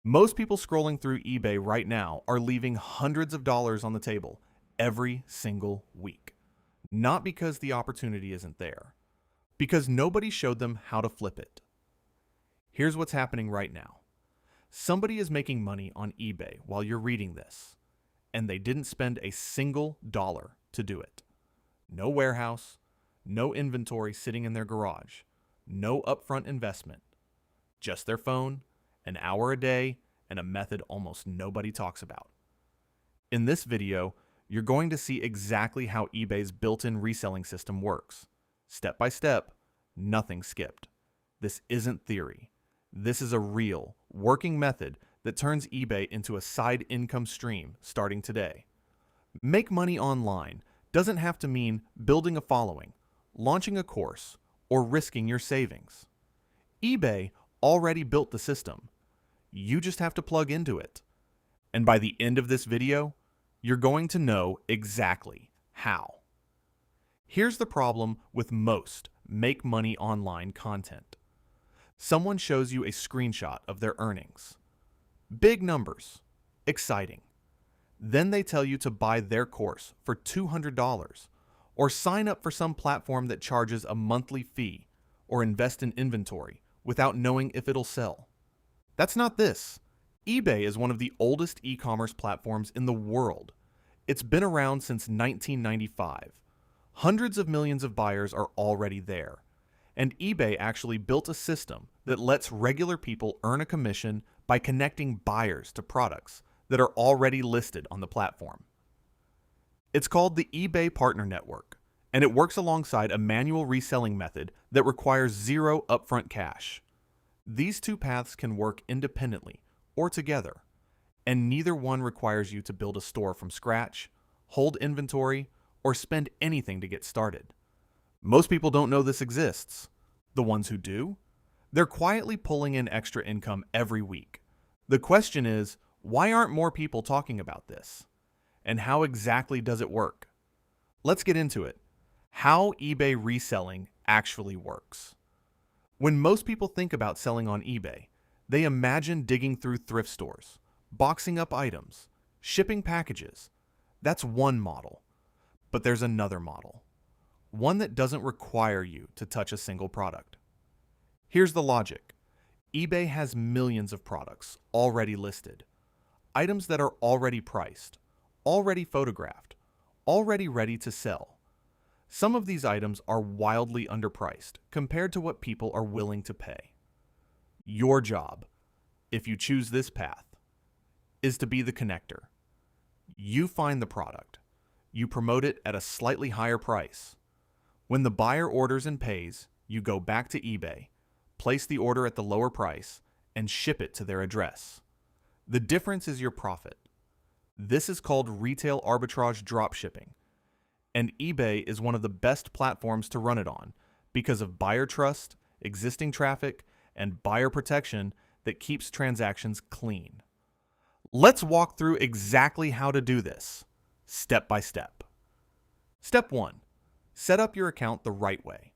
Most people scrolling through eBay right now are leaving hundreds of dollars on the table every single week. Not because the opportunity isn't there, because nobody showed them how to flip it. Here's what's happening right now. Somebody is making money on eBay while you're reading this, and they didn't spend a single dollar to do it. No warehouse, no inventory sitting in their garage, no upfront investment. Just their phone, an hour a day, and a method almost nobody talks about. In this video, you're going to see exactly how eBay's built-in reselling system works. Step by step, nothing skipped. This isn't theory. This is a real, working method that turns eBay into a side income stream starting today. Make money online doesn't have to mean building a following, launching a course, or risking your savings. eBay already built the system. You just have to plug into it. And by the end of this video, you're going to know exactly how. Here's the problem with most make money online content. Someone shows you a screenshot of their earnings. Big numbers, exciting. Then they tell you to buy their course for $200 or sign up for some platform that charges a monthly fee or invest in inventory without knowing if it'll sell. That's not this. eBay is one of the oldest e-commerce platforms in the world. It's been around since 1995. Hundreds of millions of buyers are already there. And eBay actually built a system that lets regular people earn a commission by connecting buyers to products that are already listed on the platform. It's called the eBay Partner Network, and it works alongside a manual reselling method that requires zero upfront cash. These two paths can work independently or together, and neither one requires you to build a store from scratch, hold inventory, or spend anything to get started. Most people don't know this exists. The ones who do, they're quietly pulling in extra income every week. The question is, why aren't more people talking about this? And how exactly does it work? Let's get into it. How eBay reselling actually works. When most people think about selling on eBay, they imagine digging through thrift stores, boxing up items, shipping packages. That's one model. But there's another model. One that doesn't require you to touch a single product. Here's the logic. eBay has millions of products already listed. Items that are already priced, already photographed, already ready to sell. Some of these items are wildly underpriced compared to what people are willing to pay. Your job, if you choose this path, is to be the connector. You find the product. You promote it at a slightly higher price. When the buyer orders and pays, you go back to eBay, place the order at the lower price, and ship it to their address. The difference is your profit. This is called retail arbitrage dropshipping, and eBay is one of the best platforms to run it on because of buyer trust, existing traffic, and buyer protection that keeps transactions clean. Let's walk through exactly how to do this, step by step. Step 1. Set up your account the right way.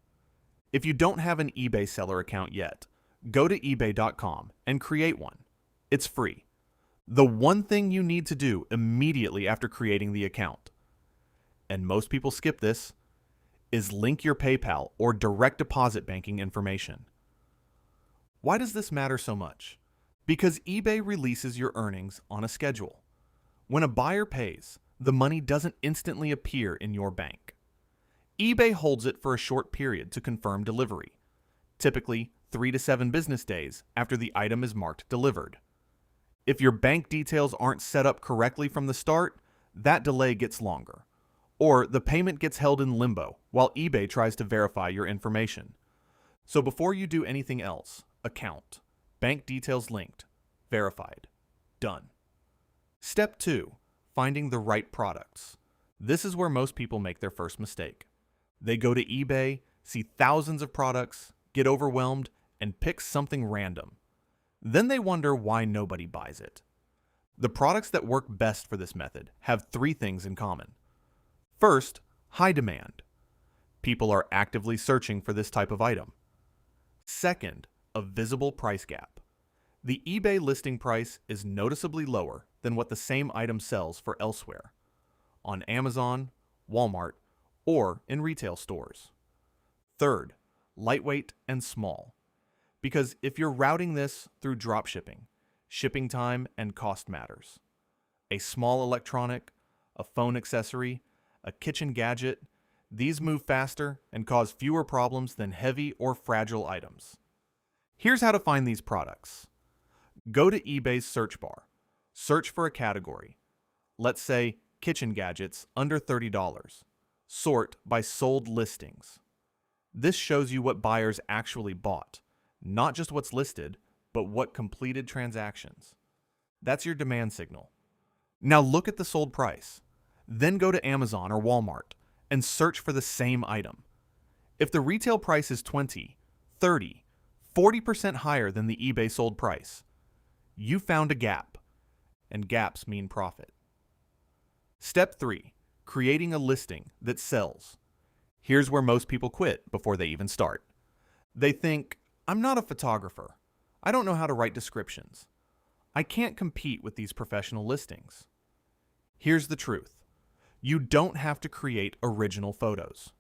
If you don't have an eBay seller account yet, go to ebay.com and create one. It's free. The one thing you need to do immediately after creating the account, and most people skip this, is link your PayPal or direct deposit banking information. Why does this matter so much? Because eBay releases your earnings on a schedule. When a buyer pays, the money doesn't instantly appear in your bank. eBay holds it for a short period to confirm delivery, typically 3 to 7 business days after the item is marked delivered. If your bank details aren't set up correctly from the start, that delay gets longer, or the payment gets held in limbo while eBay tries to verify your information. So before you do anything else, account, bank details linked, verified, done. Step 2, finding the right products. This is where most people make their first mistake. They go to eBay, see thousands of products, get overwhelmed, and pick something random. Then they wonder why nobody buys it. The products that work best for this method have 3 things in common. First, high demand. People are actively searching for this type of item. Second, a visible price gap. The eBay listing price is noticeably lower than what the same item sells for elsewhere, on Amazon, Walmart, or in retail stores. Third, lightweight and small. Because if you're routing this through dropshipping, shipping time and cost matters. A small electronic, a phone accessory, a kitchen gadget, these move faster and cause fewer problems than heavy or fragile items. Here's how to find these products. Go to eBay's search bar. Search for a category. Let's say kitchen gadgets under $30. Sort by sold listings. This shows you what buyers actually bought, not just what's listed, but what completed transactions. That's your demand signal. Now look at the sold price. Then go to Amazon or Walmart and search for the same item. If the retail price is 20, 30, 40% higher than the eBay sold price, you found a gap, and gaps mean profit. Step 3. Creating a listing that sells. Here's where most people quit before they even start. They think, I'm not a photographer. I don't know how to write descriptions. I can't compete with these professional listings. Here's the truth. You don't have to create original photos.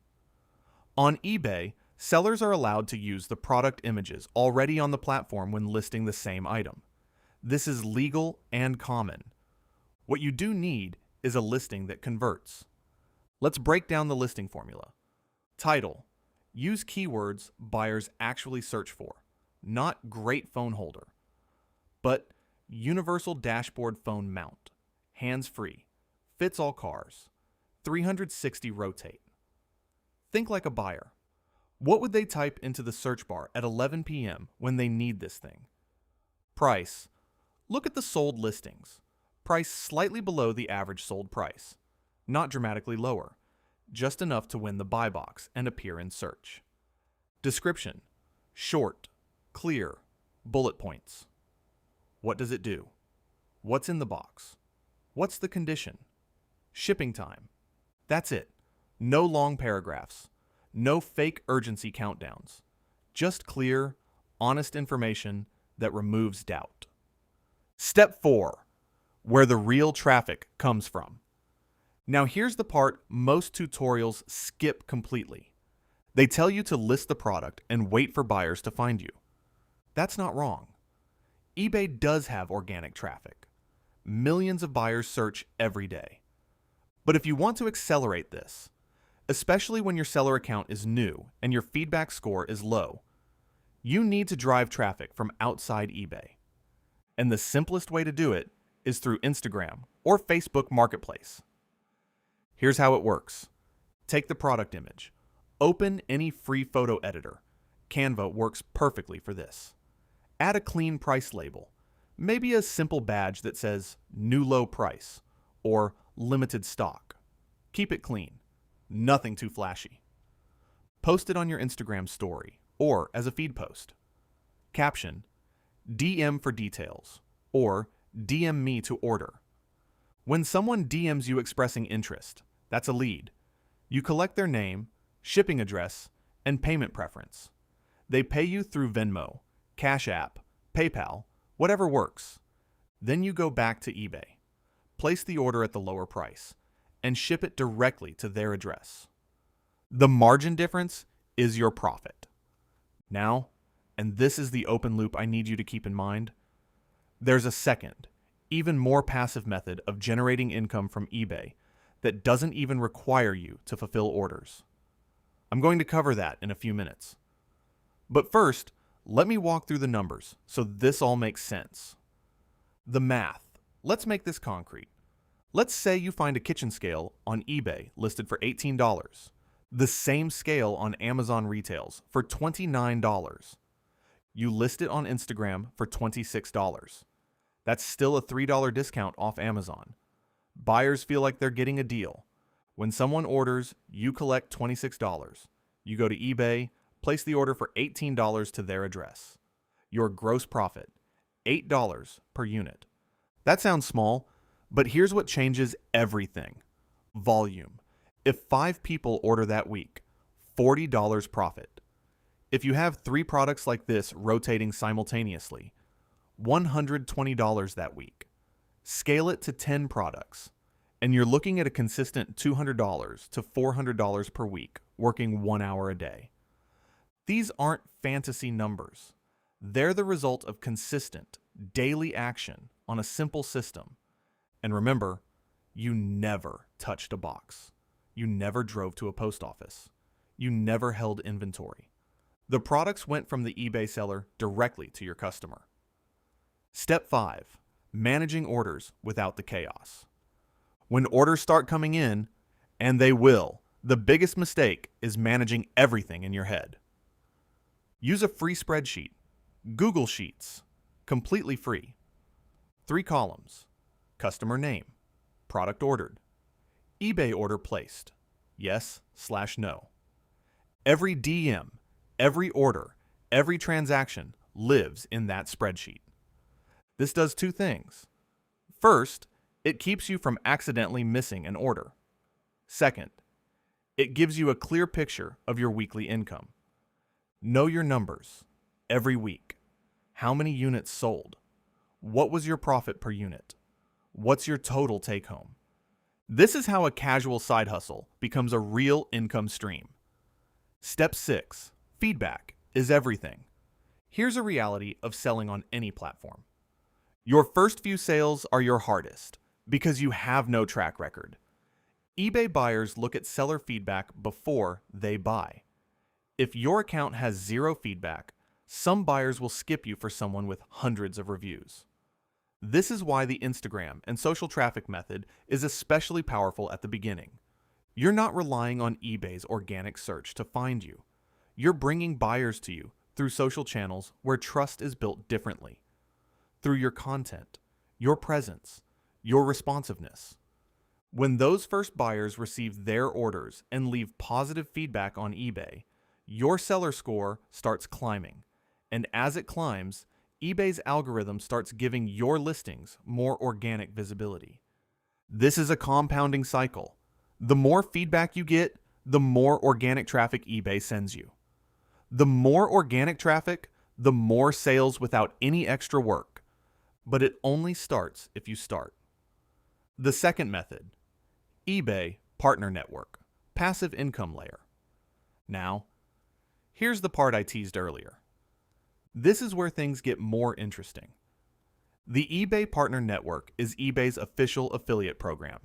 On eBay, sellers are allowed to use the product images already on the platform when listing the same item. This is legal and common. What you do need is a listing that converts. Let's break down the listing formula. Title. Use keywords buyers actually search for, not great phone holder, but universal dashboard phone mount, hands-free, fits all cars, 360 rotate. Think like a buyer. What would they type into the search bar at 11 p.m. when they need this thing? Price. Look at the sold listings. Price slightly below the average sold price. Not dramatically lower. Just enough to win the buy box and appear in search. Description. Short, clear, bullet points. What does it do? What's in the box? What's the condition? Shipping time. That's it. No long paragraphs. No fake urgency countdowns. Just clear, honest information that removes doubt. Step 4. Where the real traffic comes from. Now here's the part most tutorials skip completely. They tell you to list the product and wait for buyers to find you. That's not wrong. eBay does have organic traffic. Millions of buyers search every day. But if you want to accelerate this, especially when your seller account is new and your feedback score is low, you need to drive traffic from outside eBay. And the simplest way to do it is through Instagram or Facebook Marketplace. Here's how it works. Take the product image. Open any free photo editor. Canva works perfectly for this. Add a clean price label. Maybe a simple badge that says new low price or limited stock. Keep it clean. Nothing too flashy. Post it on your Instagram story or as a feed post. Caption, DM for details, or DM me to order. When someone DMs you expressing interest, that's a lead. You collect their name, shipping address, and payment preference. They pay you through Venmo, Cash App, PayPal, whatever works. Then you go back to eBay, place the order at the lower price, and ship it directly to their address. The margin difference is your profit. Now, and this is the open loop I need you to keep in mind, there's a second, even more passive method of generating income from eBay that doesn't even require you to fulfill orders. I'm going to cover that in a few minutes. But first, let me walk through the numbers so this all makes sense. The math. Let's make this concrete. Let's say you find a kitchen scale on eBay listed for $18. The same scale on Amazon retails for $29. You list it on Instagram for $26. That's still a $3 discount off Amazon. Buyers feel like they're getting a deal. When someone orders, you collect $26. You go to eBay, place the order for $18 to their address. Your gross profit, $8 per unit. That sounds small, but here's what changes everything. Volume. If 5 people order that week, $40 profit. If you have 3 products like this rotating simultaneously, $120 that week. Scale it to 10 products, and you're looking at a consistent $200 to $400 per week, working 1 hour a day. These aren't fantasy numbers. They're the result of consistent, daily action on a simple system. And remember, you never touched a box. You never drove to a post office. You never held inventory. The products went from the eBay seller directly to your customer. Step 5. Managing orders without the chaos. When orders start coming in, and they will, the biggest mistake is managing everything in your head. Use a free spreadsheet, Google Sheets, completely free. 3 columns: customer name, product ordered, eBay order placed, yes/no. Every DM, every order, every transaction lives in that spreadsheet. This does 2 things. First, it keeps you from accidentally missing an order. Second, it gives you a clear picture of your weekly income. Know your numbers every week. How many units sold? What was your profit per unit? What's your total take home? This is how a casual side hustle becomes a real income stream. Step 6. Feedback is everything. Here's a reality of selling on any platform. Your first few sales are your hardest because you have no track record. eBay buyers look at seller feedback before they buy. If your account has 0 feedback, some buyers will skip you for someone with hundreds of reviews. This is why the Instagram and social traffic method is especially powerful at the beginning. You're not relying on eBay's organic search to find you. You're bringing buyers to you through social channels where trust is built differently. Through your content, your presence, your responsiveness. When those first buyers receive their orders and leave positive feedback on eBay, your seller score starts climbing. And as it climbs, eBay's algorithm starts giving your listings more organic visibility. This is a compounding cycle. The more feedback you get, the more organic traffic eBay sends you. The more organic traffic, the more sales without any extra work. But it only starts if you start. The second method, eBay Partner Network, passive income layer. Now, here's the part I teased earlier. This is where things get more interesting. The eBay Partner Network is eBay's official affiliate program.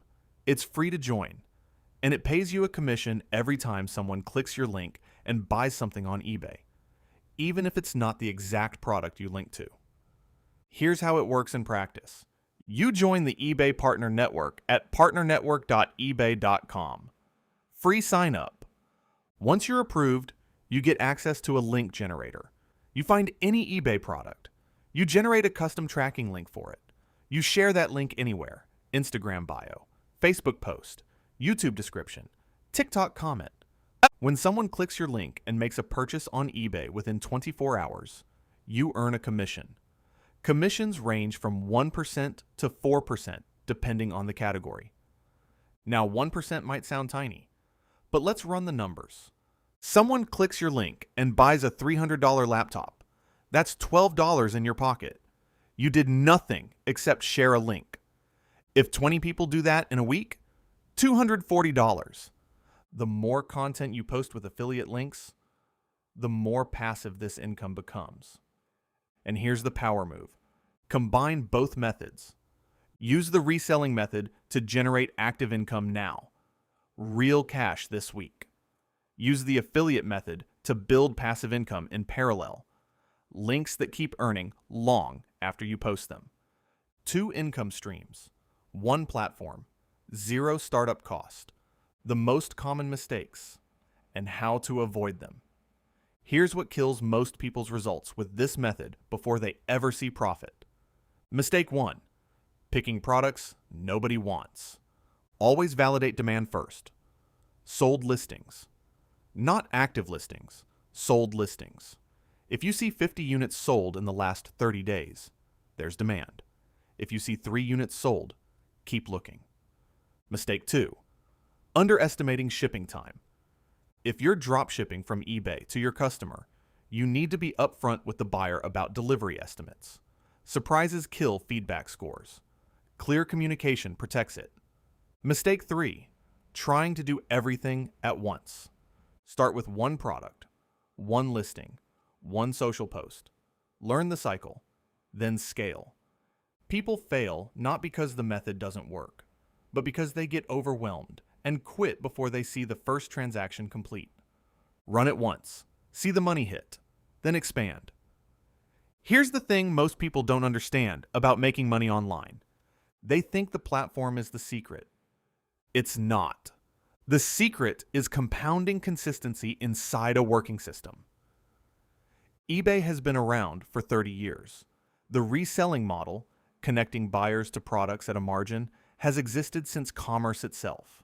It's free to join, and it pays you a commission every time someone clicks your link and buys something on eBay, even if it's not the exact product you link to. Here's how it works in practice. You join the eBay Partner Network at partnernetwork.ebay.com. Free sign up. Once you're approved, you get access to a link generator. You find any eBay product. You generate a custom tracking link for it. You share that link anywhere: Instagram bio, Facebook post, YouTube description, TikTok comment. When someone clicks your link and makes a purchase on eBay within 24 hours, you earn a commission. Commissions range from 1% to 4% depending on the category. Now, 1% might sound tiny, but let's run the numbers. Someone clicks your link and buys a $300 laptop. That's $12 in your pocket. You did nothing except share a link. If 20 people do that in a week, $240. The more content you post with affiliate links, the more passive this income becomes. And here's the power move. Combine both methods. Use the reselling method to generate active income now. Real cash this week. Use the affiliate method to build passive income in parallel. Links that keep earning long after you post them. 2 income streams. 1 platform. 0 startup cost. The most common mistakes and how to avoid them. Here's what kills most people's results with this method before they ever see profit. Mistake 1. Picking products nobody wants. Always validate demand first. Sold listings. Not active listings, sold listings. If you see 50 units sold in the last 30 days, there's demand. If you see 3 units sold, keep looking. Mistake 2. Underestimating shipping time. If you're drop shipping from eBay to your customer, you need to be upfront with the buyer about delivery estimates. Surprises kill feedback scores. Clear communication protects it. Mistake 3. Trying to do everything at once. Start with one product, one listing, one social post. Learn the cycle, then scale. People fail not because the method doesn't work, but because they get overwhelmed and quit before they see the first transaction complete. Run it once, see the money hit, then expand. Here's the thing most people don't understand about making money online. They think the platform is the secret. It's not. The secret is compounding consistency inside a working system. eBay has been around for 30 years. The reselling model, connecting buyers to products at a margin, has existed since commerce itself.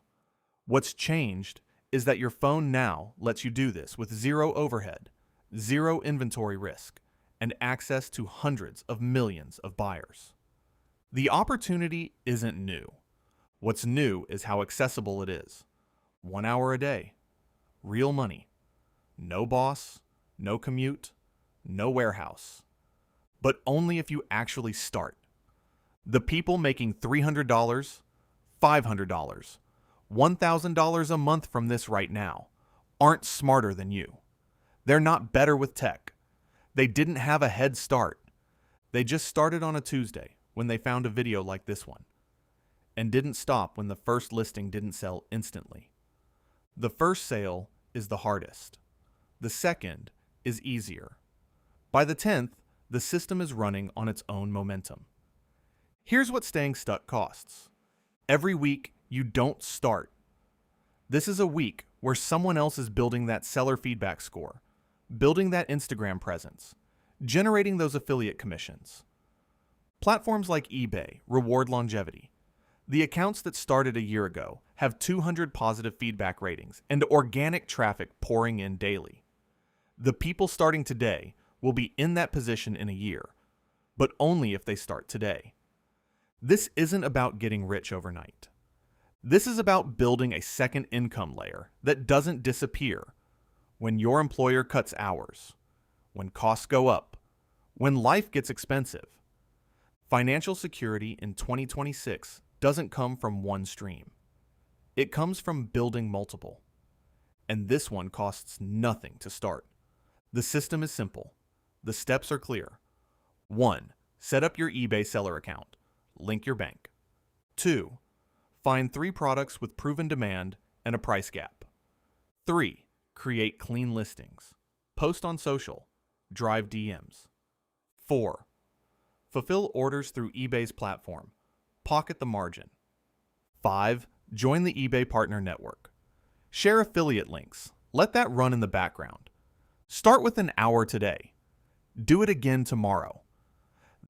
What's changed is that your phone now lets you do this with zero overhead, zero inventory risk, and access to hundreds of millions of buyers. The opportunity isn't new. What's new is how accessible it is. 1 hour a day. Real money. No boss, no commute, no warehouse. But only if you actually start. The people making $300, $500, $1,000 a month from this right now aren't smarter than you. They're not better with tech. They didn't have a head start. They just started on a Tuesday when they found a video like this one, and didn't stop when the first listing didn't sell instantly. The first sale is the hardest. The second is easier. By the 10th, the system is running on its own momentum. Here's what staying stuck costs. Every week, you don't start. This is a week where someone else is building that seller feedback score, building that Instagram presence, generating those affiliate commissions. Platforms like eBay reward longevity. The accounts that started a year ago have 200 positive feedback ratings and organic traffic pouring in daily. The people starting today will be in that position in a year, but only if they start today. This isn't about getting rich overnight. This is about building a second income layer that doesn't disappear when your employer cuts hours, when costs go up, when life gets expensive. Financial security in 2026 doesn't come from one stream. It comes from building multiple. And this one costs nothing to start. The system is simple. The steps are clear. 1. Set up your eBay seller account. Link your bank. 2. Find 3 products with proven demand and a price gap. 3. Create clean listings. Post on social. Drive DMs. 4. Fulfill orders through eBay's platform. Pocket the margin. 5. Join the eBay Partner Network. Share affiliate links. Let that run in the background. Start with an hour today. Do it again tomorrow.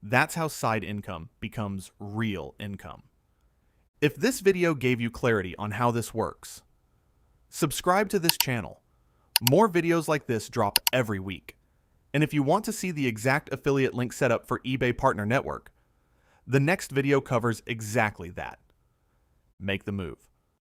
That's how side income becomes real income. If this video gave you clarity on how this works, subscribe to this channel. More videos like this drop every week. And if you want to see the exact affiliate link setup for eBay Partner Network, the next video covers exactly that. Make the move.